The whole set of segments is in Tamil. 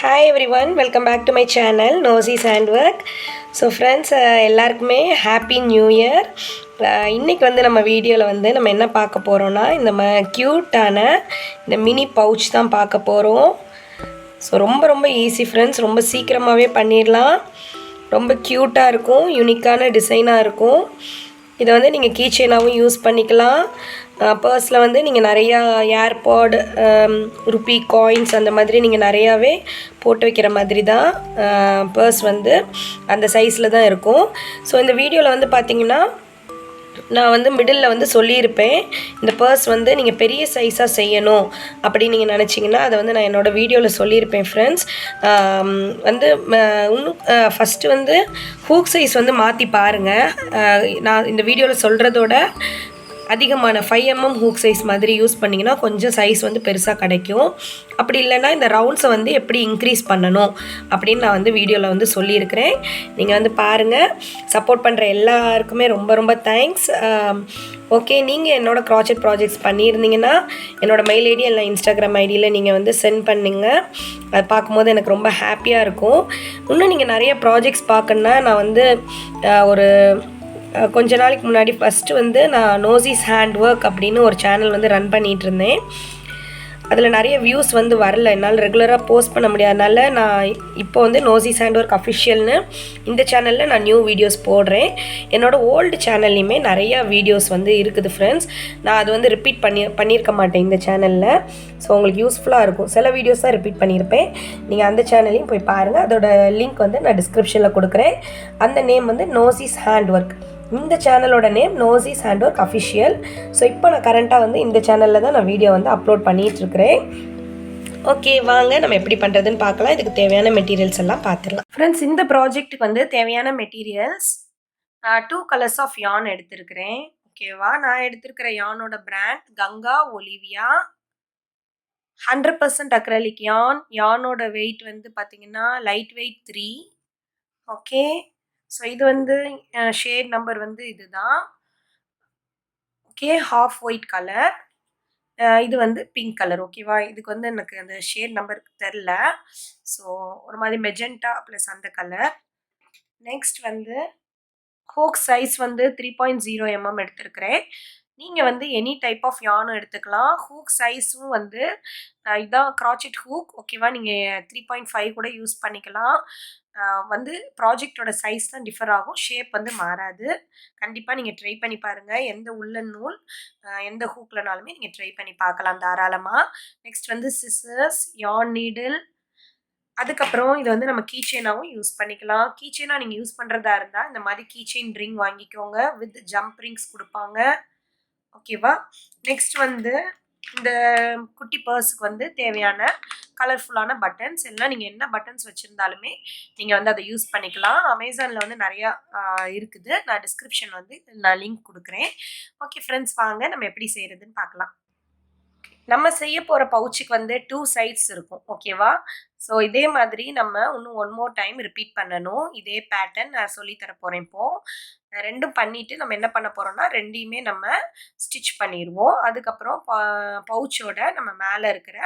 Hi everyone, welcome back to my channel Nosy Handwork. So friends, எல்லாருக்குமே ஹாப்பி நியூ இயர். இன்றைக்கி வந்து நம்ம வீடியோவில் வந்து நம்ம என்ன பார்க்க போகிறோன்னா இந்த க்யூட்டான இந்த மினி பவுச் தான் பார்க்க போகிறோம். ஸோ ரொம்ப ஈஸி ஃப்ரெண்ட்ஸ், ரொம்ப சீக்கிரமாகவே பண்ணிடலாம். ரொம்ப க்யூட்டாக இருக்கும், யூனிக்கான டிசைனாக இருக்கும். இதை வந்து நீங்கள் கீ செயினாகவும் யூஸ் பண்ணிக்கலாம். பர்ஸில் வந்து நீங்கள் நிறையா ஏர்பாட், ருப்பி காயின்ஸ் அந்த மாதிரி நீங்கள் நிறையாவே போட்டு வைக்கிற மாதிரி தான் பர்ஸ் வந்து அந்த சைஸில் தான் இருக்கும். ஸோ இந்த வீடியோவில் வந்து பார்த்திங்கன்னா நான் வந்து மிடில் வந்து சொல்லியிருப்பேன், இந்த பர்ஸ் வந்து நீங்கள் பெரிய சைஸாக செய்யணும் அப்படின்னு நீங்கள் நினச்சிங்கன்னா அதை வந்து நான் என்னோடய வீடியோவில் சொல்லியிருப்பேன் ஃப்ரெண்ட்ஸ். வந்து இன்னும் ஃபஸ்ட்டு வந்து ஹூக் சைஸ் வந்து மாற்றி பாருங்கள். நான் இந்த வீடியோவில் சொல்கிறதோட அதிகமான 5mm ஹூக் சைஸ் மாதிரி யூஸ் பண்ணிங்கன்னா கொஞ்சம் சைஸ் வந்து பெருசாக கிடைக்கும். அப்படி இல்லைன்னா இந்த ரவுண்ட்ஸை வந்து எப்படி இன்க்ரீஸ் பண்ணணும் அப்படின்னு நான் வந்து வீடியோவில் வந்து சொல்லியிருக்கிறேன். நீங்கள் வந்து பாருங்கள். சப்போர்ட் பண்ணுற எல்லாருக்குமே ரொம்ப தேங்க்ஸ். ஓகே, நீங்கள் என்னோடய க்ராச்செட் ப்ராஜெக்ட்ஸ் பண்ணியிருந்தீங்கன்னா என்னோடய மெயில் ஐடி இல்லை இன்ஸ்டாகிராம் ஐடியில் நீங்கள் வந்து சென்ட் பண்ணுங்க. அதை பார்க்கும்போது எனக்கு ரொம்ப ஹாப்பியாக இருக்கும். இன்னும் நீங்கள் நிறைய ப்ராஜெக்ட்ஸ் பார்க்கணுன்னா நான் வந்து ஒரு கொஞ்ச நாளைக்கு முன்னாடி ஃபஸ்ட்டு வந்து நான் நோசிஸ் ஹேண்ட்ஒர்க் அப்படின்னு ஒரு சேனல் வந்து ரன் பண்ணிகிட்டு இருந்தேன். அதில் நிறைய வியூஸ் வந்து வரல, என்னால் ரெகுலராக போஸ்ட் பண்ண முடியாதனால நான் இப்போ வந்து நோசிஸ் ஹேண்ட்ஒர்க் அஃபிஷியல்னு இந்த சேனலில் நான் நியூ வீடியோஸ் போடுறேன். என்னோடய ஓல்டு சேனல்லையுமே நிறையா வீடியோஸ் வந்து இருக்குது ஃப்ரெண்ட்ஸ். நான் அது வந்து ரிப்பீட் பண்ணியிருக்க மாட்டேன் இந்த சேனலில். ஸோ உங்களுக்கு யூஸ்ஃபுல்லாக இருக்கும். சில வீடியோஸ் தான் ரிப்பீட் பண்ணியிருப்பேன். நீங்கள் அந்த சேனலையும் போய் பாருங்கள். அதோட லிங்க் வந்து நான் டிஸ்கிரிப்ஷனில் கொடுக்குறேன். அந்த நேம் வந்து நோசிஸ் ஹேண்ட்ஒர்க். இந்த சேனலோட நேம் நோசிஸ் ஹேண்ட்ஒர்க் அஃபிஷியல். ஸோ இப்போ நான் கரண்ட்டாக வந்து இந்த சேனலில் தான் நான் வீடியோ வந்து அப்லோட் பண்ணிகிட்ருக்கிறேன். ஓகே, வாங்க நம்ம எப்படி பண்ணுறதுன்னு பார்க்கலாம். இதுக்கு தேவையான மெட்டீரியல்ஸ் எல்லாம் பார்த்துடலாம். ஃப்ரெண்ட்ஸ், இந்த ப்ராஜெக்ட்டுக்கு வந்து தேவையான மெட்டீரியல்ஸ் 2 கலர்ஸ் ஆஃப் யான் எடுத்திருக்கிறேன். ஓகேவா, நான் எடுத்திருக்கிற யானோட பிராண்ட் கங்கா ஒலிவியா 100% அக்ரலிக் யான். யானோட வெயிட் வந்து பார்த்திங்கன்னா லைட் வெயிட் 3. ஓகே, ஸோ இது வந்து ஷேட் நம்பர் வந்து இதுதான். Okay, half white colour. இது வந்து பிங்க் கலர். ஓகேவா, இதுக்கு வந்து எனக்கு அந்த ஷேட் நம்பருக்கு தெரில. ஸோ ஒரு மாதிரி மெஜெண்டா ப்ளஸ் அந்த கலர். நெக்ஸ்ட் வந்து ஹூக் சைஸ் வந்து 3.0mm எடுத்துருக்கிறேன். நீங்கள் வந்து எனி டைப் ஆஃப் யானும் எடுத்துக்கலாம். ஹூக் சைஸும் வந்து இதுதான் க்ராச்செட் ஹூக். ஓகேவா, நீங்கள் 3.5 கூட யூஸ் பண்ணிக்கலாம். வந்து ப்ராஜெக்டோட சைஸ் தான் டிஃபர் ஆகும், ஷேப் வந்து மாறாது. கண்டிப்பாக நீங்கள் ட்ரை பண்ணி பாருங்கள். எந்த உள்ளன் நூல் எந்த ஹூக்லனாலுமே நீங்கள் ட்ரை பண்ணி பார்க்கலாம் தாராளமாக. நெக்ஸ்ட் வந்து சிசர்ஸ், யான் நீடில். அதுக்கப்புறம் இது வந்து நம்ம கீ செயினாகவும் யூஸ் பண்ணிக்கலாம். கீ செயினாக நீங்கள் யூஸ் பண்ணுறதா இருந்தால் இந்த மாதிரி கீ செயின் ரிங் வாங்கிக்கோங்க, வித் ஜம்ப் ரிங்ஸ் கொடுப்பாங்க. ஓகேவா, நெக்ஸ்ட் வந்து இந்த குட்டி பர்ஸுக்கு வந்து தேவையான கலர்ஃபுல்லான பட்டன்ஸ் எல்லாம் நீங்கள் என்ன பட்டன்ஸ் வச்சுருந்தாலுமே நீங்கள் வந்து அதை யூஸ் பண்ணிக்கலாம். அமேசானில் வந்து நிறையா இருக்குது. நான் டிஸ்கிரிப்ஷன் வந்து நான் லிங்க் கொடுக்குறேன். ஓகே ஃப்ரெண்ட்ஸ், வாங்க நம்ம எப்படி செய்கிறதுன்னு பார்க்கலாம். நம்ம செய்ய போகிற பவுச்சுக்கு வந்து 2 சைட்ஸ் இருக்கும். ஓகேவா, ஸோ இதே மாதிரி நம்ம இன்னும் 1 more டைம் ரிப்பீட் பண்ணணும். இதே பேட்டர்ன் நான் சொல்லித்தர போகிறேன். இப்போது ரெண்டும் பண்ணிவிட்டு நம்ம என்ன பண்ண போகிறோம்னா ரெண்டையுமே நம்ம ஸ்டிச் பண்ணிடுவோம். அதுக்கப்புறம் பவுச்சோட நம்ம மேலே இருக்கிற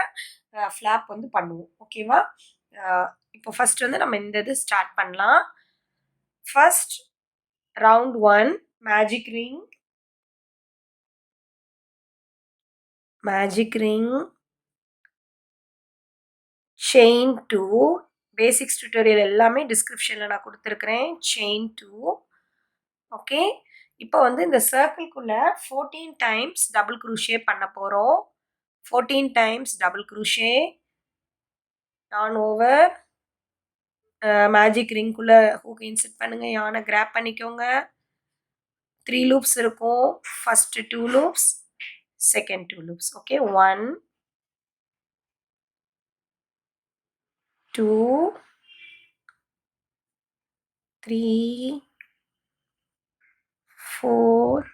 ஃப்ளாப் வந்து பண்ணுவோம். ஓகேவா, இப்போ ஃபஸ்ட் வந்து நம்ம இந்த இது ஸ்டார்ட் பண்ணலாம். First round 1 magic ring, chain 2. Basics tutorial எல்லாமே டிஸ்கிரிப்ஷனில் நான் கொடுத்துருக்குறேன். செயின் 2. ஓகே, இப்போ வந்து இந்த சர்க்கிள்குள்ளே 14 டைம்ஸ் டபுள் க்ரூஷே பண்ண போகிறோம். 14 times double crochet, yarn over, magic ரிங்குள்ளே ஹூக் இன்செர்ட் பண்ணுங்கள், யானை கிராப் பண்ணிக்கோங்க. 3 லூப்ஸ் இருக்கும். First 2 loops, second 2 loops. Okay, 1 2 3 4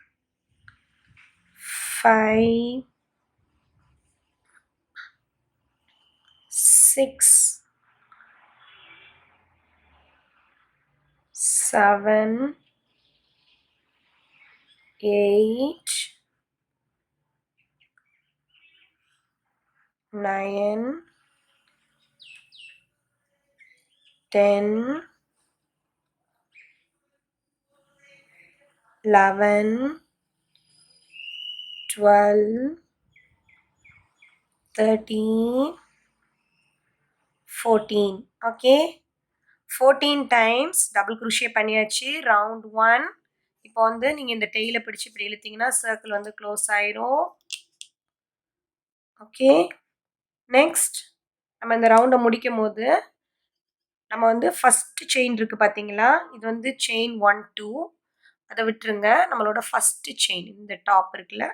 5 6 7 8 9 10, 11, 12, 13, 14. Okay, 14 times double crochet பண்ணியாச்சு. ரவுண்ட் 1. இப்போ வந்து நீங்கள் இந்த டெய்லை பிடிச்சி இப்படி இழுத்தீங்கன்னா சர்க்கிள் வந்து க்ளோஸ் ஆயிரும். ஓகே, நெக்ஸ்ட் நம்ம இந்த ரவுண்டை முடிக்கும் போது நம்ம வந்து ஃபர்ஸ்ட் செயின் இருக்குது பார்த்தீங்களா, இது வந்து செயின் 1 2, அதை விட்டுருங்க. நம்மளோட ஃபர்ஸ்ட் செயின் இந்த டாப் இருக்குல்ல,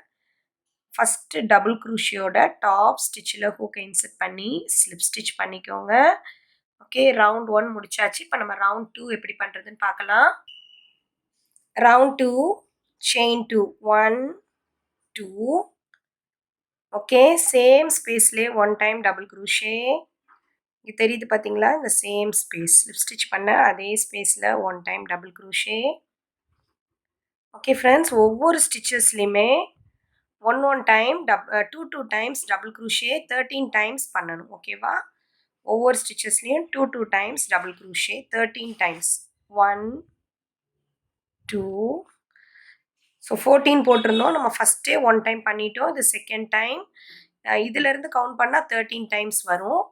ஃபர்ஸ்ட் டபுள் குரோஷியோட டாப் ஸ்டிச்சில் ஹூக்கை இன்செர்ட் பண்ணி ஸ்லிப் ஸ்டிச் பண்ணிக்கோங்க. ஓகே, ரவுண்ட் 1 முடிச்சாச்சு. இப்போ நம்ம ரவுண்ட் 2 எப்படி பண்ணுறதுன்னு பார்க்கலாம். Round 2 chain 2 1 2. ஓகே, சேம் ஸ்பேஸ்லேயே 1 டைம் டபுள் குரோஷே. இது தெரியுது பார்த்தீங்களா, இந்த சேம் ஸ்பேஸ் ஸ்லிப் ஸ்டிச் பண்ண அதே ஸ்பேஸில் 1 time double crochet. Okay friends, ஒவ்வொரு ஸ்டிச்சஸ்லையுமே 1 time 2 times double crochet 13 times பண்ணணும். ஓகேவா, ஒவ்வொரு ஸ்டிச்சஸ்லையும் 2 times double crochet 13 times. 1 2. So 14 போட்டிருந்தோம். நம்ம ஃபஸ்ட்டே 1 டைம் பண்ணிட்டோம். இது செகண்ட் டைம். இதிலேருந்து கவுண்ட் பண்ணால் 13 டைம்ஸ் வரும்.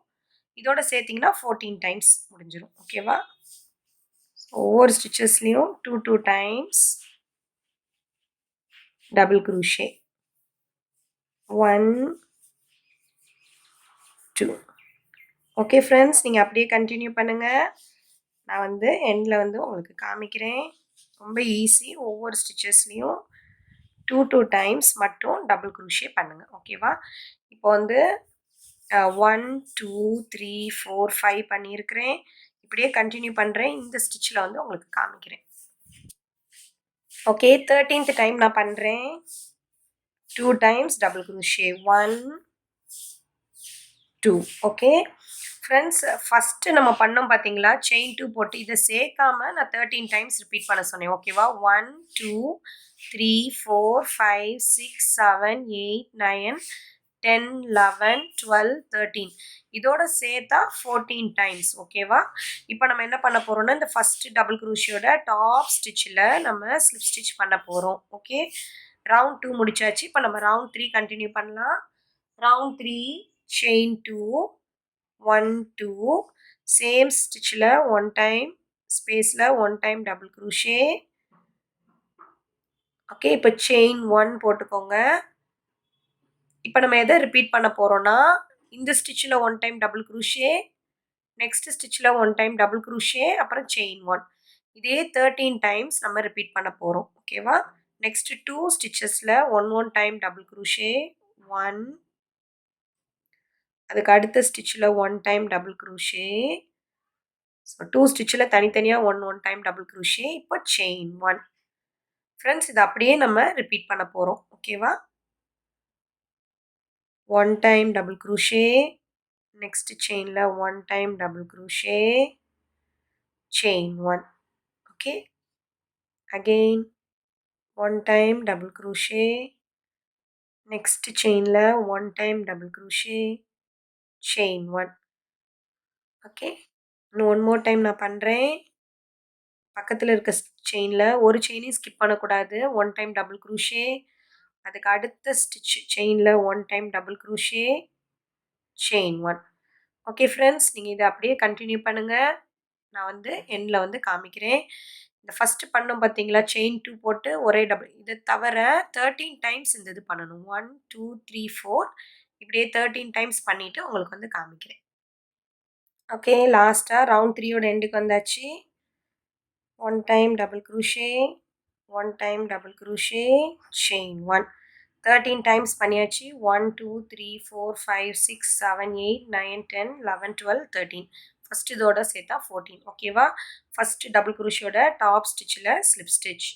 இதோட சேர்த்திங்கன்னா 14 டைம்ஸ் முடிஞ்சிடும். ஓகேவா, ஒவ்வொரு ஸ்டிச்சஸ்லையும் 2 times double crochet. 1 2. Okay friends, நீங்கள் அப்படியே கண்டினியூ பண்ணுங்கள். நான் வந்து எண்டில் வந்து உங்களுக்கு காமிக்கிறேன். ரொம்ப ஈஸி. ஒவ்வொரு ஸ்டிச்சஸ்லையும் 2 டைம்ஸ் மட்டும் டபுள் குரோஷே பண்ணுங்கள். ஓகேவா, இப்போ வந்து 1 2 3 4 5 பண்ணியிருக்கிறேன். இப்படியே கண்டினியூ பண்ணுறேன். இந்த ஸ்டிச்சில் வந்து உங்களுக்கு காமிக்கிறேன். ஓகே, 13th டைம் நான் பண்ணுறேன். 2 times double crochet 1 2. Okay friends, first நம்ம பண்ணோம் பார்த்தீங்களா, செயின் 2 போட்டு இதை சேர்க்காம நான் 13 டைம்ஸ் ரிப்பீட் பண்ண சொன்னேன். ஓகேவா, 1 2 3 4 5 6 7 8 9 10 11 12 13. இதோட சேர்த்தா 14 டைம்ஸ். ஓகேவா, இப்போ நம்ம என்ன பண்ண போகிறோம்னா, இந்த ஃபர்ஸ்ட் டபுள் குரோஷியோட டாப் ஸ்டிச்சில் நம்ம ஸ்லிப் ஸ்டிச் பண்ண போகிறோம். ஓகே, ரவுண்ட் 2 முடிச்சாச்சு. இப்போ நம்ம ரவுண்ட் 3 கண்டினியூ பண்ணலாம். ரவுண்ட் 3 செயின் 2 1 2, சேம் ஸ்டிச்சில் 1 டைம் ஸ்பேஸில் 1 டைம் டபுள் குரோஷே. ஓகே, இப்போ செயின் 1 போட்டுக்கோங்க. இப்போ நம்ம எதை ரிப்பீட் பண்ண போகிறோம்னா, இந்த ஸ்டிச்சில் 1 டைம் டபுள் குரோஷே, நெக்ஸ்ட் ஸ்டிச்சில் 1 டைம் டபுள் குரோஷே, அப்புறம் செயின் 1. இதே 13 டைம்ஸ் நம்ம ரிப்பீட் பண்ண போகிறோம். ஓகேவா, நெக்ஸ்ட் 2 ஸ்டிச்சஸில் 1 டைம் டபுள் குரோஷே 1, அதுக்கு அடுத்த ஸ்டிச்சில் 1 டைம் டபுள் குரோஷே. ஸோ 2 ஸ்டிச்சில் தனித்தனியாக 1 டைம் டபுள் குரோஷே. இப்போ செயின் 1. ஃப்ரெண்ட்ஸ், இது அப்படியே நம்ம ரிப்பீட் பண்ண போகிறோம். ஓகேவா, 1 டைம் டபுள் குரோஷே, நெக்ஸ்ட் செயினில் 1 time double crochet, chain 1. Okay, again 1 time double crochet, next செயினில் 1 time double crochet, chain 1. Okay, இன்னும் 1 மோர் டைம் நான் பண்ணுறேன். பக்கத்தில் இருக்க செயினில் ஒரு செயினையும் ஸ்கிப் பண்ணக்கூடாது. 1 டைம் டபுள் குரோஷே, அதுக்கு அடுத்த ஸ்டிச் செயினில் 1 time double crochet, chain 1. Okay friends, நீங்கள் இதை அப்படியே கண்டினியூ பண்ணுங்கள். நான் வந்து எண்டில் வந்து காமிக்கிறேன். இந்த ஃபஸ்ட்டு பண்ணோம் பார்த்தீங்களா, செயின் 2 போட்டு ஒரே டபுள், இதை தவிர 13 டைம்ஸ் இந்த இது பண்ணணும். 1 2 3 4 இப்படியே 13 டைம்ஸ் பண்ணிவிட்டு உங்களுக்கு வந்து காமிக்கிறேன். ஓகே, லாஸ்ட்டாக ரவுண்ட் 3யோட எண்டுக்கு வந்தாச்சு. 1 time double crochet, 1 time double crochet, chain 1. 13 times பண்ணியாச்சு. 1 2 3 4 5 6 7 8 9 10 11 12 13. ஃபஸ்ட் இதோட சேர்த்தா 14. ஓகேவா, ஃபஸ்ட் டபுள் குரோஷியோட டாப் ஸ்டிச்சில் ஸ்லிப் ஸ்டிச்.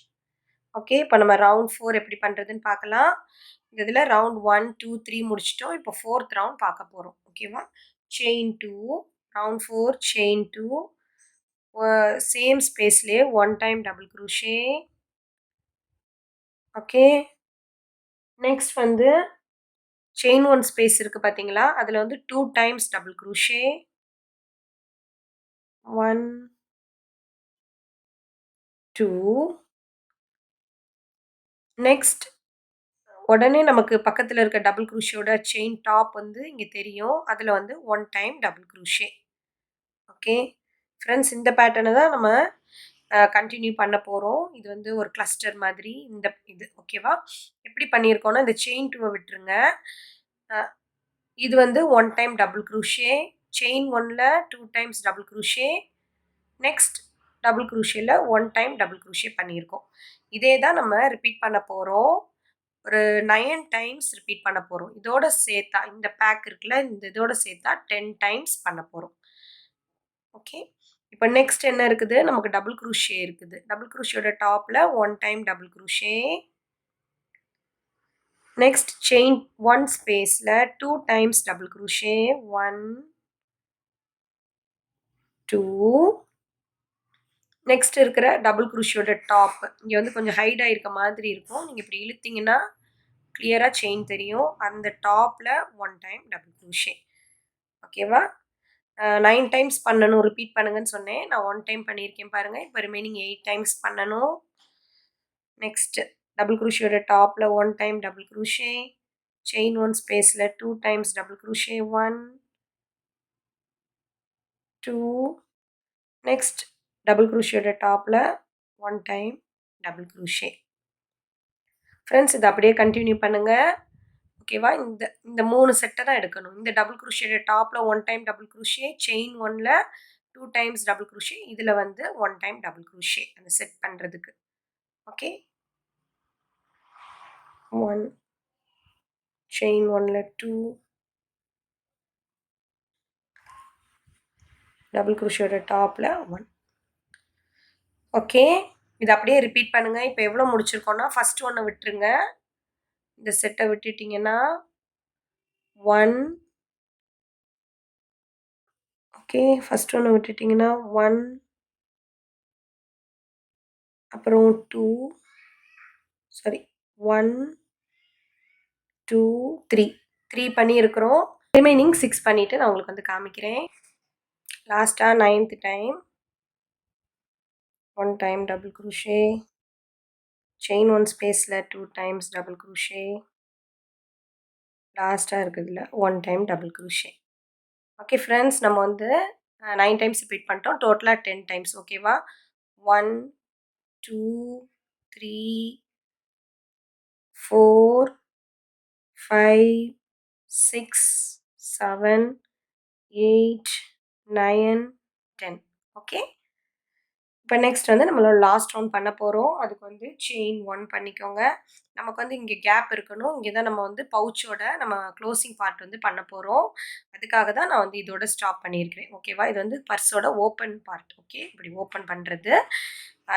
ஓகே, இப்போ நம்ம ரவுண்ட் 4 எப்படி பண்ணுறதுன்னு பார்க்கலாம். இதில் ரவுண்ட் 1 2 3 முடிச்சிட்டோம். இப்போ 4th ரவுண்ட் பார்க்க போகிறோம். ஓகேவா, செயின் 2, ரவுண்ட் 4 செயின் 2, சேம் ஸ்பேஸ்லேயே 1 time double crochet. Okay, next வந்து செயின் 1 ஸ்பேஸ் இருக்குது பார்த்தீங்களா, அதில் வந்து 2 டைம்ஸ் டபுள் குரோஷே. 1 2 நெக்ஸ்ட் உடனே நமக்கு பக்கத்துல இருக்க டபுள் குரோஷியோட செயின் டாப் வந்து இங்க தெரியும். அதுல வந்து 1 time double crochet. Okay. Friends இந்த பேட்டர்ன தான் நம்ம கன்டின்யூ பண்ண போறோம். இது வந்து ஒரு கிளஸ்டர் மாதிரி இந்த இது ஓகேவா? எப்படி பண்ணியிருக்கோம்னா, இந்த செயின் 2வ விட்டுருங்க. அ இது வந்து 1 டைம் டபுள் குரோஷே, செயின் 1ல 2 times double crochet, next double குரோஷேல 1 டைம் டபுள் குரோஷே பண்ணியிருக்கோம். இதே தான் நம்ம ரிப்பீட் பண்ண போறோம். ஒரு 9 டைம்ஸ் ரிப்பீட் பண்ண போறோம். இதோட சேர்த்தா இந்த பேக் இருக்குல்ல, இந்த இதோட சேர்த்தா 10 டைம்ஸ் பண்ண போறோம். ஓகே. இப்ப நெக்ஸ்ட் என்ன இருக்குது? நமக்கு டபுள் குரோஷே இருக்குது. டபுள் குரோஷேயோட டாப்ல 1 time double crochet. Next chain 1 ஸ்பேஸ்ல 2 டைம்ஸ் டபுள் குரோஷே. 1 2 நெக்ஸ்ட் இருக்கிற டபுள் குரோஷேயோட டாப். இங்க வந்து கொஞ்சம் ஹைட் ஆயிருக்க மாதிரி இருக்கும். நீங்க இப்படி இழுத்தீங்கன்னா கிளியரா செயின் தெரியும். அந்த டாப்ல 1 டைம் டபுள் குரோஷே. ஓகேவா? 9 டைம்ஸ் பண்ணணும். ரிப்பீட் பண்ணுங்கன்னு சொன்னேன். நான் 1 டைம் பண்ணியிருக்கேன் பாருங்க. இப்போ ரிமைனிங் 8 டைம்ஸ் பண்ணணும். நெக்ஸ்ட் டபுள் குரோஷேயோட டாப்ல 1 டைம் டபுள் குரோஷே. செயின் 1 ஸ்பேஸ்ல 2 times double crochet. 1 2 next double குரோஷேயோட டாப்ல 1 டைம் டபுள் குரோஷே. ஃப்ரெண்ட்ஸ் இதை அப்படியே கண்டினியூ பண்ணுங்க. ஓகேவா? இந்த இந்த 3 செட்டை தான் எடுக்கணும். இந்த டபுள் குரோஷேயோட டாப்ல 1 டைம் டபுள் குரோஷே, செயின் 1ல 2 டைம்ஸ் டபுள் குரோஷே, இதுல வந்து 1 டைம் டபுள் குரோஷே அந்த செட் பண்றதுக்கு. ஓகே. 1 செயின் 1ல 2 டபுள் குரோஷேயோட டாப்ல 1. ஓகே. இது அப்படியே ரிப்பீட் பண்ணுங்க. இப்போ எவ்வளோ முடிச்சிருக்கோம்னா, ஃபர்ஸ்ட் ஒன்ன விட்டுருங்க. இந்த செட்டை விட்டுட்டீங்கன்னா 1 ஓகே. ஃபர்ஸ்ட் ஒன்ன விட்டுட்டீங்கன்னா 1 அப்புறம் 2 சாரி 1 2 3 3 பண்ணியிருக்கிறோம். ரிமைனிங் 6 பண்ணிட்டு நான் உங்களுக்கு வந்து காமிக்கிறேன். லாஸ்ட்டா 9th time 1 time double crochet, chain 1 ஸ்பேஸ்ல 2 டைம்ஸ் டபுள் குரோஷே, லாஸ்ட்டா இருக்குதுல 1 time double crochet. Okay friends, நம்ம வந்து 9 டைம்ஸ் ரிப்பீட் பண்ணிட்டோம். டோட்டலா 10 டைம்ஸ் ஓகேவா? 1 2 3 4 5 6 7 8 9 10 ஓகே. இப்போ நெக்ஸ்ட் வந்து நம்மளோட லாஸ்ட் ரவுண்ட் பண்ண போகிறோம். அதுக்கு வந்து செயின் 1 பண்ணிக்கோங்க. நமக்கு வந்து இங்கே கேப் இருக்கணும். இங்கே தான் நம்ம வந்து பவுச்சோட நம்ம க்ளோசிங் பார்ட் வந்து பண்ண போகிறோம். அதுக்காக தான் நான் வந்து இதோட ஸ்டாப் பண்ணியிருக்கிறேன். ஓகேவா? இது வந்து பர்ஸோட ஓப்பன் பார்ட். ஓகே, இப்படி ஓப்பன் பண்ணுறது.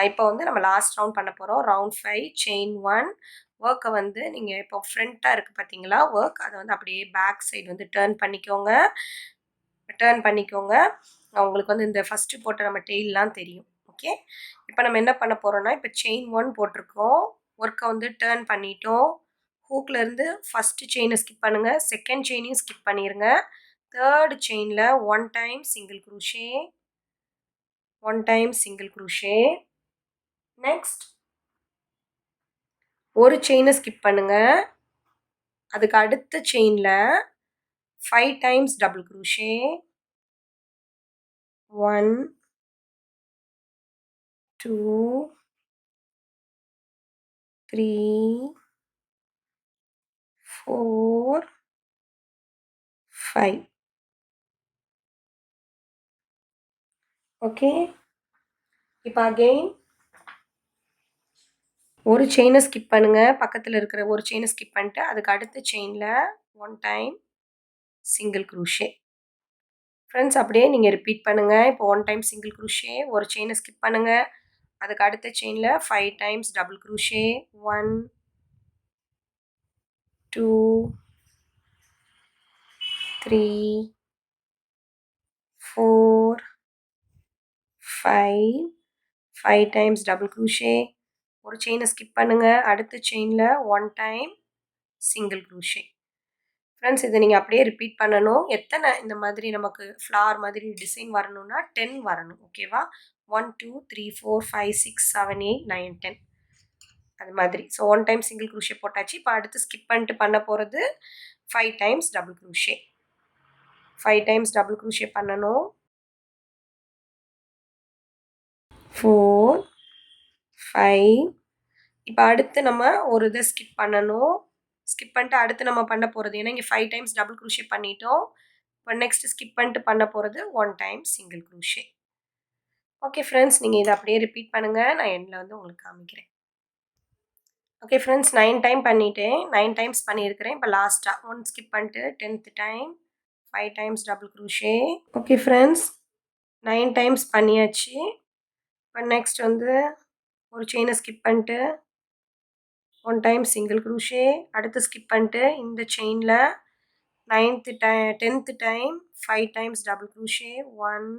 இப்போ வந்து நம்ம லாஸ்ட் ரவுண்ட் பண்ண போகிறோம். ரவுண்ட் 5 செயின் 1 ஒர்க்கை வந்து நீங்கள் இப்போ ஃப்ரண்ட்டாக இருக்குது பார்த்தீங்களா ஒர்க், அதை வந்து அப்படியே பேக் சைடு வந்து டேர்ன் பண்ணிக்கோங்க. உங்களுக்கு வந்து இந்த ஃபஸ்ட்டு போட்ட நம்ம டெய்லாம் தெரியும். ஓகே. இப்போ நம்ம என்ன பண்ண போகிறோம்னா, இப்போ செயின் 1 போட்டிருக்கோம். ஒர்க்கை வந்து டேர்ன் பண்ணிட்டோம். ஹூக்கில் இருந்து ஃபஸ்ட்டு செயினை ஸ்கிப் பண்ணுங்கள். செகண்ட் செயினையும் ஸ்கிப் பண்ணிடுங்க. தேர்டு செயினில் 1 time single crochet, 1 time single crochet. Next ஒரு செயினை ஸ்கிப் பண்ணுங்க. அதுக்கு அடுத்த செயினில் 5 டைம்ஸ் டபுள் குரோஷே, 1 2 3 4 5 ஓகே. இப்போ அகெயின் ஒரு செயினை ஸ்கிப் பண்ணுங்க. பக்கத்தில் இருக்கிற ஒரு செயினை ஸ்கிப் பண்ணிட்டு அதுக்கு அடுத்த செயினில் 1 டைம் சிங்கிள் குரோஷே. ஃப்ரெண்ட்ஸ் அப்படியே நீங்கள் ரிப்பீட் பண்ணுங்கள். இப்போ 1 டைம் சிங்கிள் குரோஷே, ஒரு செயினை ஸ்கிப் பண்ணுங்கள். அதுக்கு அடுத்த செயினில் 5 times double crochet, 1 2 3 4 5 5 times double crochet, ஒரு செயினை ஸ்கிப் பண்ணுங்க. அடுத்த செயினில் 1 டைம் சிங்கிள் குரோஷே. ஃப்ரெண்ட்ஸ் இதை நீங்கள் அப்படியே ரிப்பீட் பண்ணணும். எத்தனை இந்த மாதிரி நமக்கு ஃப்ளார் மாதிரி டிசைன் வரணும்னா 10 வரணும். ஓகேவா? 1 2 3 4 5 6 7 8 9 10 அது மாதிரி. ஸோ 1 டைம் சிங்கிள் க்ரூஷே போட்டாச்சு. இப்போ அடுத்து ஸ்கிப் பண்ணிட்டு பண்ண போகிறது 5 times double crochet. 5 times double crochet பண்ணணும். 4 5 இப்போ அடுத்து நம்ம ஒரு இதை ஸ்கிப் பண்ணணும். ஸ்கிப் பண்ணிட்டு அடுத்து நம்ம பண்ண போகிறது ஏன்னா இங்கே 5 டைம்ஸ் டபுள் க்ரூஷே பண்ணிட்டோம். இப்போ நெக்ஸ்ட் ஸ்கிப் பண்ணிட்டு பண்ண போகிறது 1 time single crochet. Okay friends, நீங்கள் இதை அப்படியே ரிப்பீட் பண்ணுங்கள். நான் எண்டில் வந்து உங்களுக்கு காமிக்கிறேன். ஓகே ஃப்ரெண்ட்ஸ், 9 டைம் பண்ணிட்டேன். 9 டைம்ஸ் பண்ணியிருக்கிறேன். இப்போ லாஸ்ட்டாக 1 ஸ்கிப் பண்ணிட்டு 10th time 5 times double crochet. Okay friends, 9 times பண்ணியாச்சு. இப்போ நெக்ஸ்ட் வந்து ஒரு செயினை ஸ்கிப் பண்ணிட்டு 1 டைம் சிங்கிள் க்ரூஷே. அடுத்து ஸ்கிப் பண்ணிட்டு இந்த செயினில் 10th time 5 times double crochet. 1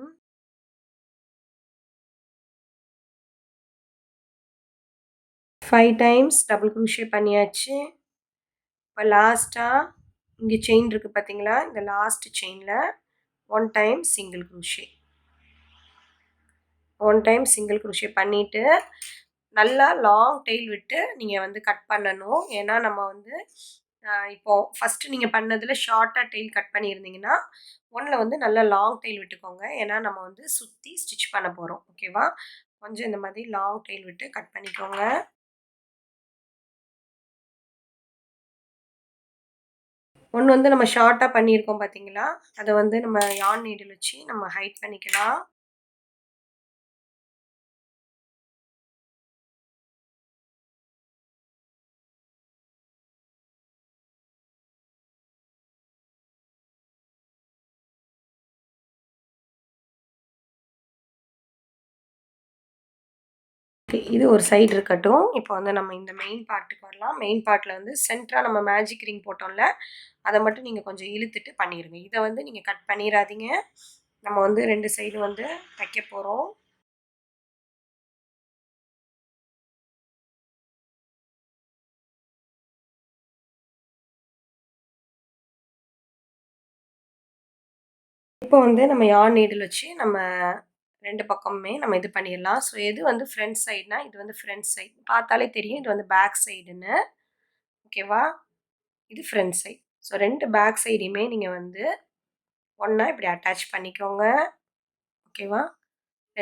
5 times double crochet பண்ணியாச்சு. இப்போ லாஸ்ட்டாக இங்கே செயின் இருக்குது பார்த்தீங்களா? இந்த லாஸ்ட் செயினில் 1 time single crochet. 1 time single crochet பண்ணிவிட்டு நல்லா லாங் டெயில் விட்டு நீங்கள் வந்து கட் பண்ணணும். ஏன்னா நம்ம வந்து இப்போது ஃபஸ்ட்டு நீங்கள் பண்ணதில் ஷார்ட்டாக டெயில் கட் பண்ணியிருந்தீங்கன்னா ஒன்றில் வந்து நல்லா லாங் டெயில் விட்டுக்கோங்க. ஏன்னா நம்ம வந்து சுற்றி ஸ்டிச் பண்ண போகிறோம். ஓகேவா? கொஞ்சம் இந்த மாதிரி லாங் டெயில் விட்டு கட் பண்ணிக்கோங்க. ஒன்று வந்து நம்ம ஷார்ட்டாக பண்ணியிருக்கோம் பார்த்தீங்களா? அதை வந்து நம்ம யார்ன் நீடில் வச்சு நம்ம ஹைட் பண்ணிக்கலாம். இது ஒரு சைடு இருக்கட்டும். இப்போ வந்து நம்ம இந்த மெயின் பார்ட்டுக்கு வரலாம். மெயின் பார்ட்டில் வந்து சென்டராக நம்ம மேஜிக் ரிங் போட்டோம்ல, அதை மட்டும் நீங்கள் கொஞ்சம் இழுத்துட்டு பண்ணிடுங்க. இதை வந்து நீங்கள் கட் பண்ணிடாதீங்க. நம்ம வந்து 2 சைடு வந்து தைக்க போகிறோம். இப்போ வந்து நம்ம யார்ன் நீடில் வச்சு நம்ம 2 பக்கமுமே நம்ம இது பண்ணிடலாம். ஸோ எது வந்து ஃப்ரண்ட் சைடுனா இது வந்து ஃப்ரண்ட் சைடு. பார்த்தாலே தெரியும் இது வந்து பேக் சைடுன்னு. ஓகேவா? இது ஃப்ரண்ட் சைடு. ஸோ 2 பேக் சைடையுமே நீங்கள் வந்து ஒன்றா இப்படி அட்டாச் பண்ணிக்கோங்க. ஓகேவா?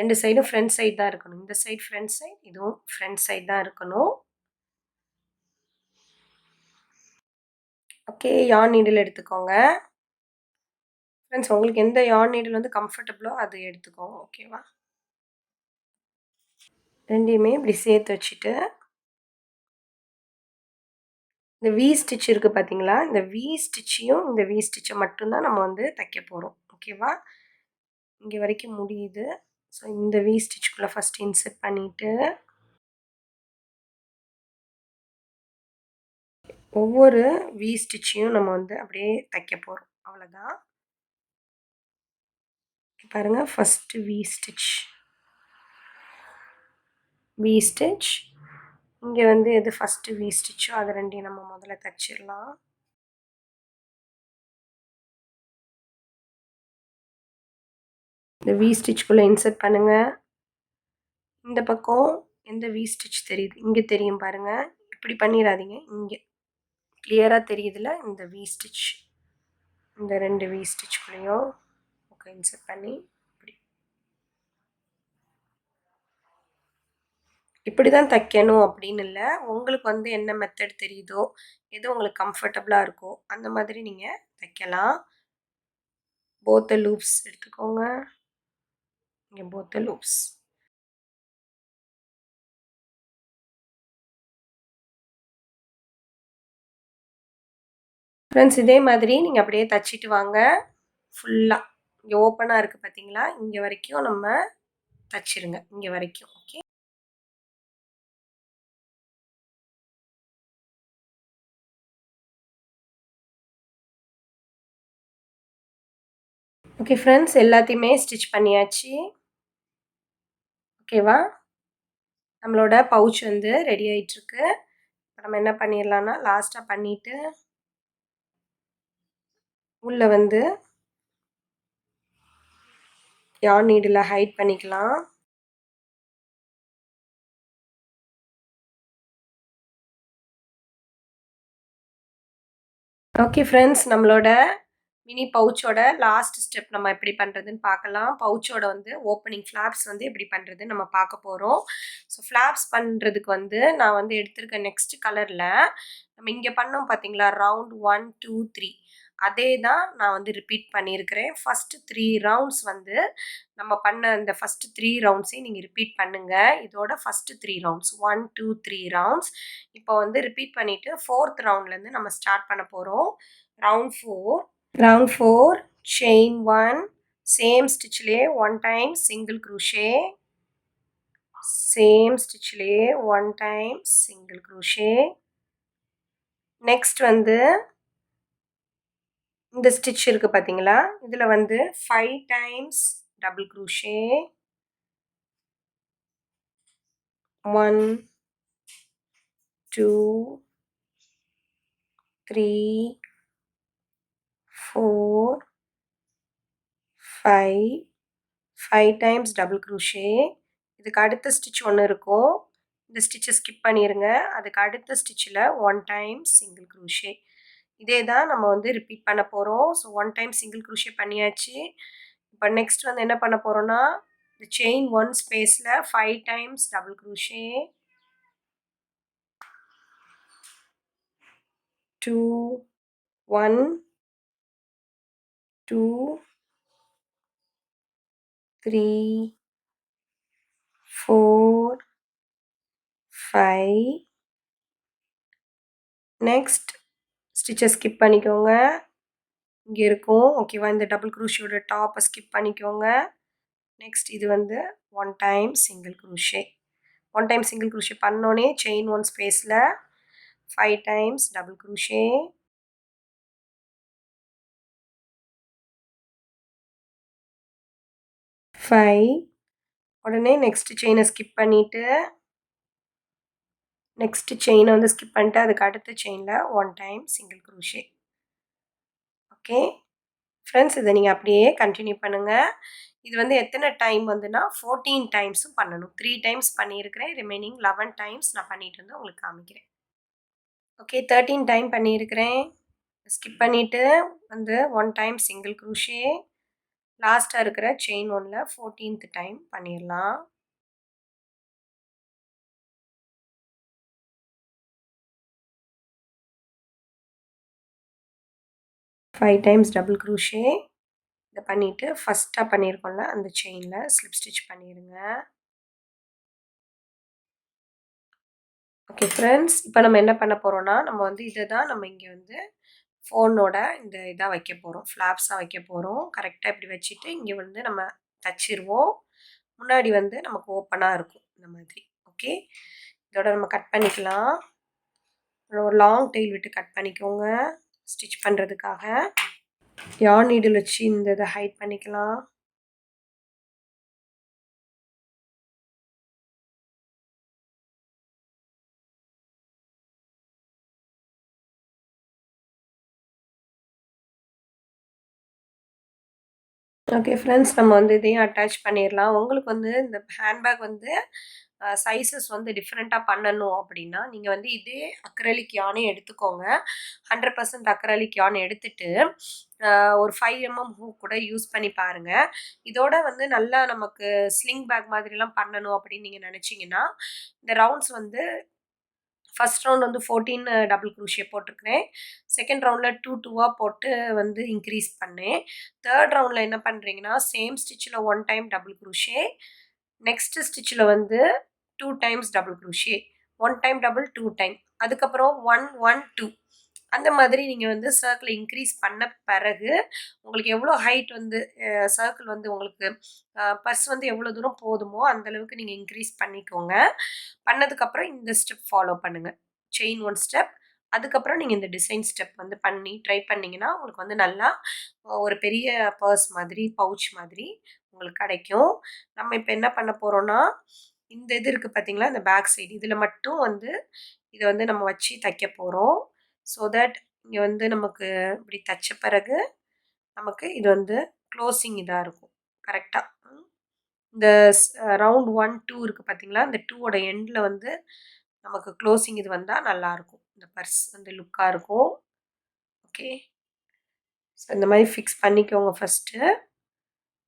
2 சைடும் ஃப்ரண்ட் சைடு தான் இருக்கணும். இந்த சைடு ஃப்ரண்ட் சைடு, இதுவும் ஃப்ரண்ட் சைடு தான் இருக்கணும். ஓகே, யார்ன் நீடில் எடுத்துக்கோங்க. ஃப்ரெண்ட்ஸ், உங்களுக்கு எந்த யார்ன் நீடில் வந்து கம்ஃபர்டபுளோ அது எடுத்துக்கோங்க. ஓகேவா? ரெண்டையுமே இப்படி சேர்த்து வச்சுட்டு இந்த வி ஸ்டிச் இருக்குது பார்த்தீங்களா? இந்த வி ஸ்டிச்சையும் இந்த வி ஸ்டிச்சை மட்டும்தான் நம்ம வந்து தைக்க போகிறோம். ஓகேவா? இங்கே வரைக்கும் முடியுது. ஸோ இந்த வி ஸ்டிச்சுக்குள்ளே ஃபஸ்ட் இன்சர்ட் பண்ணிவிட்டு ஒவ்வொரு வி ஸ்டிச்சையும் நம்ம வந்து அப்படியே தைக்க போகிறோம். அவ்வளோதான். பாருங்கள், first we stitch, we stitch. இங்கே வந்து எது ஃபஸ்ட்டு வி ஸ்டிச்சோ அது ரெண்டையும் நம்ம முதல்ல தைச்சிடலாம். இந்த வி ஸ்டிச்சுக்குள்ளே இன்சர்ட் பண்ணுங்கள். இந்த பக்கம் எந்த வி ஸ்டிச் தெரியுது? இங்கே தெரியும் பாருங்கள். இப்படி பண்ணிடாதீங்க. இங்கே கிளியராக தெரியுதுல இந்த வி ஸ்டிச். இந்த 2 வி ஸ்டிச்சுக்குள்ளேயும் ஓகே இன்சர்ட் பண்ணி இப்படி தான் தைக்கணும் அப்படின்னு இல்லை. உங்களுக்கு வந்து என்ன மெத்தட் தெரியுதோ, எது உங்களுக்கு கம்ஃபர்டபுளாக இருக்கோ அந்த மாதிரி நீங்கள் தைக்கலாம். போத் த லூப்ஸ் எடுத்துக்கோங்க. இங்கே போத் த லூப்ஸ். ஃப்ரெண்ட்ஸ், இதே மாதிரி நீங்கள் அப்படியே தைச்சிட்டு வாங்க. ஃபுல்லாக இங்கே ஓப்பனாக இருக்குது பார்த்தீங்களா? இங்கே வரைக்கும் நம்ம தைச்சிருங்க. இங்கே வரைக்கும். ஓகே. ஓகே ஃப்ரெண்ட்ஸ், எல்லாத்தையுமே ஸ்டிச் பண்ணியாச்சு. ஓகேவா? நம்மளோட பவுச் வந்து ரெடி ஆகிட்டுருக்கு. நம்ம என்ன பண்ணிடலான்னா லாஸ்ட்டாக பண்ணிவிட்டு உள்ள வந்து yarn needle ஹைட் பண்ணிக்கலாம். ஓகே ஃப்ரெண்ட்ஸ், நம்மளோட மினி பவுச்சோட லாஸ்ட் ஸ்டெப் நம்ம எப்படி பண்ணுறதுன்னு பார்க்கலாம். பவுச்சோட வந்து ஓப்பனிங் ஃப்ளாப்ஸ் வந்து எப்படி பண்ணுறதுன்னு நம்ம பார்க்க போகிறோம். ஸோ ஃப்ளாப்ஸ் பண்ணுறதுக்கு வந்து நான் வந்து எடுத்திருக்க நெக்ஸ்ட் கலரில் நம்ம இங்கே பண்ணோம் பார்த்தீங்களா, ரவுண்ட் 1 2 3 அதே தான் நான் வந்து ரிப்பீட் பண்ணியிருக்கிறேன். ஃபஸ்ட்டு 3 ரவுண்ட்ஸ் வந்து நம்ம பண்ண அந்த ஃபஸ்ட்டு 3 ரவுண்ட்ஸையும் நீங்கள் ரிப்பீட் பண்ணுங்கள். இதோட ஃபஸ்ட்டு 3 ரவுண்ட்ஸ் 1 2 3 ரவுண்ட்ஸ் இப்போ வந்து ரிப்பீட் பண்ணிவிட்டு 4th ரவுண்ட்லேருந்து நம்ம ஸ்டார்ட் பண்ண போகிறோம். Round 4 round 4 chain 1 same stitchலே 1 time single crochet, same stitchலே 1 time single crochet. next வந்து இந்த stitch இருக்கு பாத்தீங்களா, இதுல வந்து 5 times double crochet, 1 2 3 4 5 times double crochet. இதுக்கு அடுத்த ஸ்டிச் ஒன்று இருக்கும், இந்த ஸ்டிச்சை ஸ்கிப் பண்ணிடுங்க. அதுக்கு அடுத்த ஸ்டிச்சில் 1 time single crochet. இதே தான் நம்ம வந்து ரிப்பீட் பண்ண போகிறோம். ஸோ 1 time single crochet பண்ணியாச்சு. இப்போ நெக்ஸ்ட் வந்து என்ன பண்ண போகிறோன்னா, இந்த செயின் 1 ஸ்பேஸில் 5 times double crochet, 2 1 2 3 4 5. Next ஸ்டிச்சை skip பண்ணிக்கோங்க, இங்கே இருக்கும் ஓகேவா. இந்த டபுள் க்ரூஷியோட டாப்பை ஸ்கிப் பண்ணிக்கோங்க. நெக்ஸ்ட் இது வந்து 1 time single crochet. 1 time single crochet பண்ணோன்னே செயின் 1 ஸ்பேஸில் 5 times double crochet, 5. உடனே நெக்ஸ்ட் செயினை ஸ்கிப் பண்ணிவிட்டு நெக்ஸ்ட் செயினை வந்து ஸ்கிப் பண்ணிட்டு அதுக்கு அடுத்த செயினில் 1 time single crochet. Okay friends, இதை நீங்கள் அப்படியே கண்டினியூ பண்ணுங்கள். இது வந்து எத்தனை டைம் வந்துன்னா 14 டைம்ஸும் பண்ணணும். 3 times பண்ணியிருக்கிறேன், ரிமைனிங் 11 times நான் பண்ணிட்டு வந்து உங்களுக்கு காமிக்கிறேன். ஓகே 13 டைம் பண்ணியிருக்கிறேன். ஸ்கிப் பண்ணிவிட்டு வந்து 1 time single crochet, லாஸ்ட்டாக இருக்கிற செயின் 1ல 14th டைம் பண்ணிடலாம். ஃபைவ் டைம்ஸ் டபுள் க்ரூஷே இதை பண்ணிவிட்டு ஃபஸ்ட்டாக பண்ணியிருக்கோம்ல அந்த செயினில் ஸ்லிப் ஸ்டிச் பண்ணிடுங்க. ஓகே ஃப்ரெண்ட்ஸ், இப்போ நம்ம என்ன பண்ண போகிறோன்னா, நம்ம வந்து இதை தான் நம்ம இங்கே வந்து ஃபோனோட இந்த இதாக வைக்க போகிறோம், ஃப்ளாப்ஸாக வைக்க போகிறோம். கரெக்டாக இப்படி வச்சுட்டு இங்கே வந்து நம்ம தச்சிருவோம். முன்னாடி வந்து நமக்கு ஓப்பனாக இருக்கும் இந்த மாதிரி. ஓகே, இதோட நம்ம கட் பண்ணிக்கலாம். ஒரு லாங் டெயில் விட்டு கட் பண்ணிக்கோங்க ஸ்டிச் பண்ணுறதுக்காக. yarn needle வச்சு இந்த இதை ஹைட் பண்ணிக்கலாம். ஓகே ஃப்ரெண்ட்ஸ், நம்ம வந்து இதையும் அட்டாச் பண்ணிடலாம். உங்களுக்கு வந்து இந்த ஹேண்ட்பேக் வந்து சைஸஸ் வந்து டிஃப்ரெண்ட்டாக பண்ணணும் அப்படின்னா நீங்கள் வந்து இதே அக்ரலிக் யானே எடுத்துக்கோங்க. 100% அக்ரலிக் யான் எடுத்துட்டு ஒரு 5 mm ஹூ கூட யூஸ் பண்ணி பாருங்கள். இதோட வந்து நல்லா நமக்கு ஸ்லிங் பேக் மாதிரிலாம் பண்ணணும் அப்படின்னு நீங்கள் நினச்சிங்கன்னா, இந்த ரவுண்ட்ஸ் வந்து ஃபஸ்ட் ரவுண்ட் வந்து 14 டபுள் க்ரூஷே போட்டிருக்கிறேன். செகண்ட் ரவுண்டில் 2 2ஆக போட்டு வந்து இன்க்ரீஸ் பண்ணேன். தேர்ட் ரவுண்டில் என்ன பண்ணுறீங்கன்னா, சேம் ஸ்டிச்சில் 1 time டபுள் க்ரூஷே, நெக்ஸ்ட் ஸ்டிச்சில் வந்து 2 times double crochet, 1 time double 2 time, அதுக்கப்புறம் 1 1 2 அந்த மாதிரி நீங்கள் வந்து சர்க்கிளை இன்க்ரீஸ் பண்ண பிறகு உங்களுக்கு எவ்வளோ ஹைட் வந்து சர்க்கிள் வந்து உங்களுக்கு பர்ஸ் வந்து எவ்வளோ தூரம் போதுமோ அந்தளவுக்கு நீங்கள் இன்க்ரீஸ் பண்ணிக்கோங்க. பண்ணதுக்கப்புறம் இந்த ஸ்டெப் ஃபாலோ பண்ணுங்கள், செயின் 1 ஸ்டெப். அதுக்கப்புறம் நீங்கள் இந்த டிசைன் ஸ்டெப் வந்து பண்ணி ட்ரை பண்ணிங்கன்னா உங்களுக்கு வந்து நல்லா ஒரு பெரிய பர்ஸ் மாதிரி பவுச் மாதிரி உங்களுக்கு கிடைக்கும். நம்ம இப்போ என்ன பண்ண போகிறோன்னா, இந்த இது இருக்குது பார்த்தீங்களா, இந்த பேக் சைடு இதில் மட்டும் வந்து இதை வந்து நம்ம வச்சு தைக்க போகிறோம். ஸோ தட் இங்கே வந்து நமக்கு இப்படி தைச்ச பிறகு நமக்கு இது வந்து க்ளோசிங் இதாக இருக்கும் கரெக்டாக. இந்த ரவுண்ட் 1 2 இருக்குது பார்த்தீங்களா, இந்த 2ஓட எண்டில் வந்து நமக்கு க்ளோசிங் இது வந்தால் நல்லாயிருக்கும். இந்த பர்ஸ் வந்து லுக்காக இருக்கும். ஓகே, ஸோ இந்த மாதிரி ஃபிக்ஸ் பண்ணிக்கோங்க ஃபஸ்ட்டு.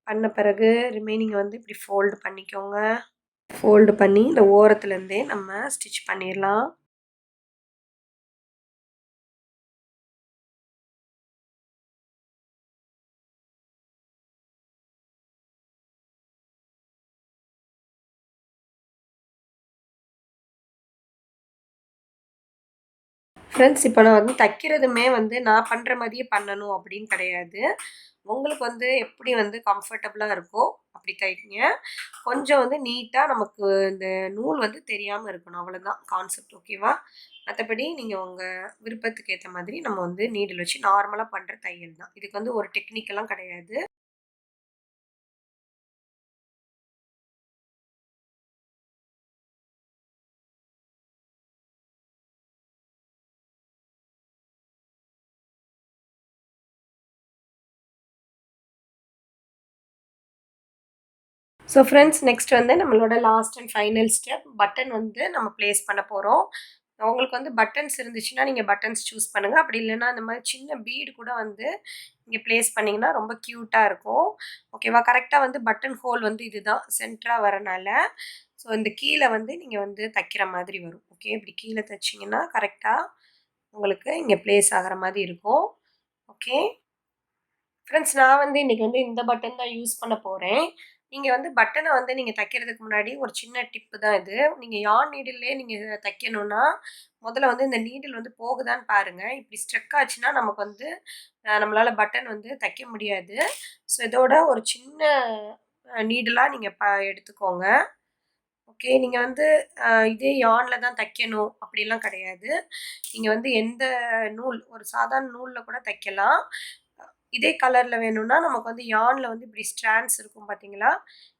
பண்ண பிறகு ரிமைனிங் வந்து இப்படி ஃபோல்டு பண்ணிக்கோங்க. ஃபோல்டு பண்ணி இந்த ஓரத்துலேருந்தே நம்ம ஸ்டிச் பண்ணிடலாம். ஃப்ரெண்ட்ஸ், இப்போ நான் வந்து தைக்கிறதுமே வந்து நான் பண்ணுற மாதிரியே பண்ணணும் அப்படின்னு கிடையாது. உங்களுக்கு வந்து எப்படி வந்து கம்ஃபர்டபுளாக இருக்கோ அப்படி தைங்க. கொஞ்சம் வந்து நீட்டாக நமக்கு இந்த நூல் வந்து தெரியாமல் இருக்கணும், அவ்வளோதான் கான்செப்ட். ஓகேவா? மற்றபடி நீங்கள் உங்கள் விருப்பத்துக்கு ஏற்ற மாதிரி நம்ம வந்து நீடில் வச்சு நார்மலாக பண்ணுற தையல் தான். இதுக்கு வந்து ஒரு டெக்னிக்கெல்லாம் கிடையாது. ஸோ ஃப்ரெண்ட்ஸ், நெக்ஸ்ட் வந்து நம்மளோட last and final step button வந்து நம்ம ப்ளேஸ் பண்ண போகிறோம். உங்களுக்கு வந்து பட்டன்ஸ் இருந்துச்சுன்னா நீங்கள் பட்டன்ஸ் சூஸ் பண்ணுங்கள். அப்படி இல்லைன்னா அந்த மாதிரி சின்ன பீடு கூட வந்து இங்கே ப்ளேஸ் பண்ணிங்கன்னா ரொம்ப க்யூட்டாக இருக்கும். ஓகேவா? கரெக்டாக வந்து பட்டன் ஹோல் வந்து இதுதான் சென்டராக வரனால, ஸோ இந்த கீழே வந்து நீங்கள் வந்து தைக்கிற மாதிரி வரும். ஓகே, இப்படி கீழே தைச்சிங்கன்னா கரெக்டாக உங்களுக்கு இங்கே ப்ளேஸ் ஆகிற மாதிரி இருக்கும். ஓகே ஃப்ரெண்ட்ஸ், நான் வந்து இன்றைக்கி வந்து இந்த பட்டன் தான் யூஸ் பண்ண போகிறேன். நீங்கள் வந்து பட்டனை வந்து நீங்கள் தைக்கிறதுக்கு முன்னாடி ஒரு சின்ன டிப்பு தான் இது. நீங்கள் யான் நீடில்லே நீங்கள் தைக்கணுன்னா முதல்ல வந்து இந்த நீடில் வந்து போகுதான்னு பாருங்கள். இப்படி ஸ்ட்ரெக் ஆச்சுன்னா நமக்கு வந்து நம்மளால் பட்டன் வந்து தைக்க முடியாது. ஸோ இதோட ஒரு சின்ன நீடலாக நீங்கள் எடுத்துக்கோங்க. ஓகே, நீங்கள் வந்து இதே யானில் தான் தைக்கணும் அப்படிலாம் கிடையாது. நீங்கள் வந்து எந்த நூல், ஒரு சாதாரண நூலில் கூட தைக்கலாம். இதே கலரில் வேணும்னா நமக்கு வந்து யானில் வந்து இப்படி ஸ்ட்ராண்ட்ஸ் இருக்கும் பார்த்தீங்களா,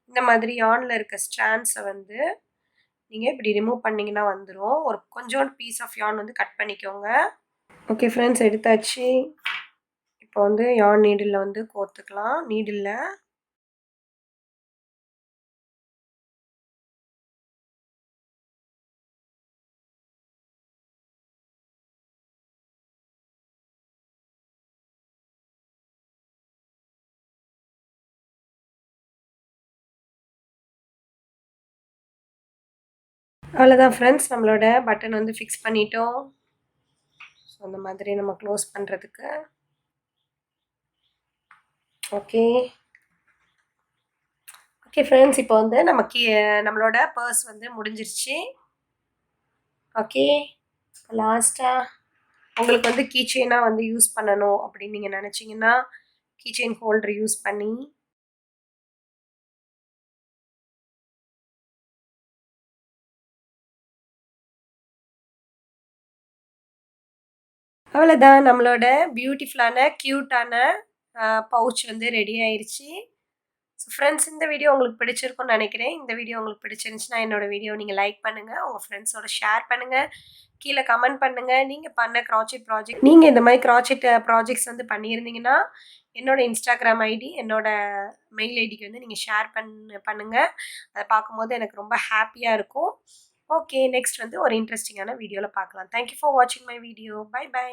இந்த மாதிரி யானில் இருக்க ஸ்ட்ராண்ட்ஸை வந்து நீங்கள் இப்படி ரிமூவ் பண்ணிங்கன்னா வந்துடும். ஒரு கொஞ்சோண்டு பீஸ் ஆஃப் யான் வந்து கட் பண்ணிக்கோங்க. ஓகே ஃப்ரெண்ட்ஸ், எடுத்தாச்சு. இப்போ வந்து யான் நீடில் வந்து கோர்த்துக்கலாம். நீடில் அவ்வளோதான் ஃப்ரெண்ட்ஸ், நம்மளோட பட்டன் வந்து ஃபிக்ஸ் பண்ணிட்டோம். ஸோ அந்த மாதிரி நம்ம க்ளோஸ் பண்ணுறதுக்கு. ஓகே ஓகே ஃப்ரெண்ட்ஸ், இப்போ வந்து நம்மளோட பர்ஸ் வந்து முடிஞ்சிருச்சு. ஓகே, லாஸ்ட்டாக உங்களுக்கு வந்து கீ செயினாக வந்து யூஸ் பண்ணணும் அப்படின்னு நீங்கள் நினச்சிங்கன்னா கீ செயின் ஹோல்டர் யூஸ் பண்ணி அவ்வளோதான், நம்மளோட பியூட்டிஃபுல்லான க்யூட்டான பவுச் வந்து ரெடி ஆயிடுச்சு. ஸோ ஃப்ரெண்ட்ஸ், இந்த வீடியோ உங்களுக்கு பிடிச்சிருக்கும்னு நினைக்கிறேன். இந்த வீடியோ உங்களுக்கு பிடிச்சிருந்துச்சுன்னா என்னோடய வீடியோ நீங்கள் லைக் பண்ணுங்கள், உங்கள் ஃப்ரெண்ட்ஸோட ஷேர் பண்ணுங்கள், கீழே கமெண்ட் பண்ணுங்கள். நீங்கள் பண்ண க்ராச்செட் ப்ராஜெக்ட், நீங்கள் இந்த மாதிரி க்ராச்செட் ப்ராஜெக்ட்ஸ் வந்து பண்ணியிருந்தீங்கன்னா என்னோட இன்ஸ்டாகிராம் ஐடி, என்னோட மெயில் ஐடிக்கு வந்து நீங்கள் ஷேர் பண்ணுங்கள். அதை பார்க்கும்போது எனக்கு ரொம்ப ஹாப்பியாக இருக்கும். ஓகே, நெக்ஸ்ட் வந்து ஒரு இன்ட்ரெஸ்டிங்கான வீடியோவில் பார்க்கலாம். தேங்க்யூ ஃபார் வாட்சிங் மை வீடியோ. Bye by.